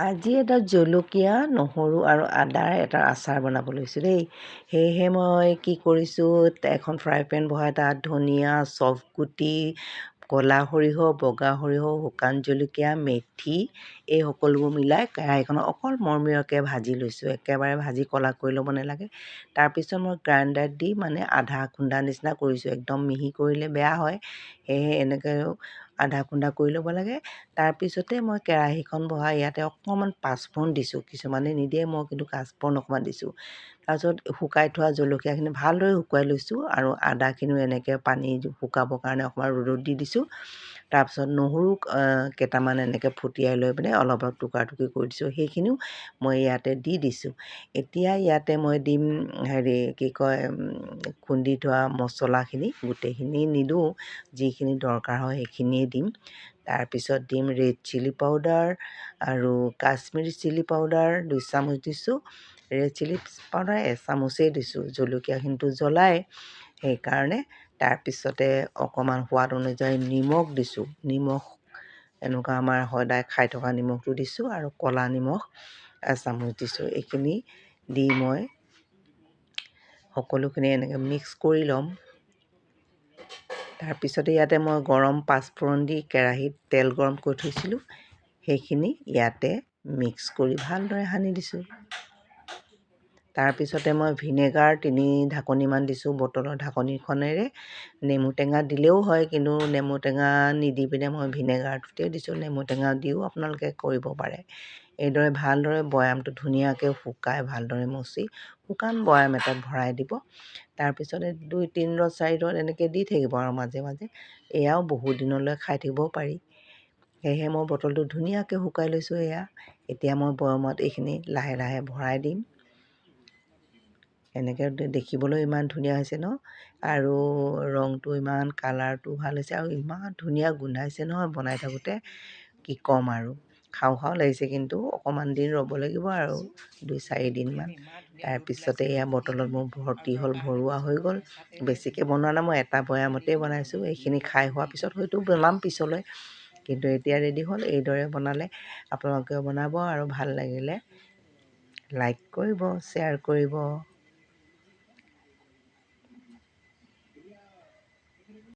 আজি এটা জলকীয়া নহৰু আৰু আদাৰ এটা আচাৰ বনাব লৈছোঁ দেই। সেয়েহে মই কি কৰিছোঁ, এখন ফ্ৰাই পেন বহাই তাত ধনিয়া, চফগুটি, ক'লা সৰিয়হ, বগা সৰিয়হ, শুকান জলকীয়া, মেথি এই সকলোবোৰ মিলাই কেৰাহীখনত অকল মৰমীয়াকৈ ভাজি লৈছোঁ। একেবাৰে ভাজি ক'লা কৰি ল'ব নালাগে। তাৰপিছত মই গ্ৰাইণ্ডাৰত দি মানে আধা খুন্দা নিচিনা কৰিছোঁ। একদম মিহি কৰিলে বেয়া হয়, সেয়েহে এনেকৈ আধা খুন্দা কৰি ল'ব লাগে। তাৰপিছতে মই কেৰাহীখন বহাই ইয়াতে অকণমান পাঁচফোৰণ দিছোঁ। কিছুমানে নিদিয়ে, মই কিন্তু পাঁচফোৰণ অকণমান দিছোঁ। তাৰপিছত শুকাই থোৱা জলকীয়াখিনি ভালদৰে শুকুৱাই লৈছোঁ আৰু আদাখিনিও এনেকৈ পানী শুকাবৰ কাৰণে অকণমান ৰ'দত দি দিছোঁ। তাৰপিছত নহৰু কেইটামান এনেকৈ ফুটিয়াই লৈ পিনে অলপ অলপ টুকুৰা টুকুৰি কৰি দিছোঁ। সেইখিনিও মই ইয়াতে দি দিছোঁ। এতিয়া ইয়াতে মই দিম কি কয়, খুন্দি থোৱা মছলাখিনি গোটেইখিনি নিদিওঁ, যিখিনি দৰকাৰ হয় সেইখিনিয়ে দিম। তাৰপিছত দিম ৰেড চিলি পাউডাৰ আৰু কাশ্মীৰী চিলি পাউডাৰ 2 চামুচ দিছোঁ। ৰেড চিলি পাউডাৰ 1 চামুচেই দিছোঁ। জলকীয়াখিনিটো জ্বলাই, সেইকাৰণে। তাৰপিছতে অকণমান সোৱাদ অনুযায়ী নিমখ দিছোঁ। নিমখ এনেকুৱা আমাৰ সদায় খাই থকা নিমখটো দিছোঁ আৰু ক'লা নিমখ 1 চামুচ দিছোঁ। এইখিনি দি মই সকলোখিনি এনেকৈ মিক্স কৰি ল'ম। তাৰপিছতে ইয়াতে মই গৰম পাঁচফোৰণ দি কেৰাহীত তেল গৰম কৰি থৈছিলোঁ, সেইখিনি ইয়াতে মিক্স কৰি ভালদৰে সানি দিছোঁ। তাৰপিছতে মই ভিনেগাৰ 3 ঢাকনিমান দিছোঁ বটলৰ ঢাকনিখনেৰে। নেমু টেঙা দিলেও হয়, কিন্তু নেমু টেঙা নিদি পিনে মই ভিনেগাৰটোতে দিছোঁ। নেমু টেঙা দিও আপোনালোকে কৰিব পাৰে। এইদৰে ভালদৰে বৈয়ামটো ধুনীয়াকৈ শুকাই ভালদৰে মচি শুকান বৈয়াম এটাত ভৰাই দিব। তাৰপিছতে 2-3 ৰদ 4 ৰদ এনেকৈ দি থাকিব আৰু মাজে মাজে। এয়াও বহুত দিনলৈ খাই থাকিব পাৰি। সেয়েহে মই বটলটো ধুনীয়াকৈ শুকাই লৈছোঁ। এতিয়া মই বৈয়ামত এইখিনি লাহে লাহে ভৰাই দিম। এনেকৈ দেখিবলৈ ইমান ধুনীয়া হৈছে ন, আৰু ৰংটো ইমান, কালাৰটো ভাল হৈছে আৰু ইমান ধুনীয়া গোন্ধাইছে নহয় বনাই থাকোঁতে, কি ক'ম আৰু। খাওঁ খাওঁ লাগিছে, কিন্তু অকণমান দিন ৰ'ব লাগিব আৰু 2-4 দিনমান। তাৰপিছতে এয়া বটলত মোৰ ভৰ্তি হ'ল, ভৰোৱা হৈ গ'ল। বেছিকৈ বনোৱা নাই, মই এটা বৈয়ামতেই বনাইছোঁ। এইখিনি খাই হোৱাৰ পিছত হয়তো বনাম পিছলৈ, কিন্তু এতিয়া ৰেডি হ'ল। এইদৰে বনালে আপোনালোকেও বনাব আৰু ভাল লাগিলে লাইক কৰিব, শ্বেয়াৰ কৰিব।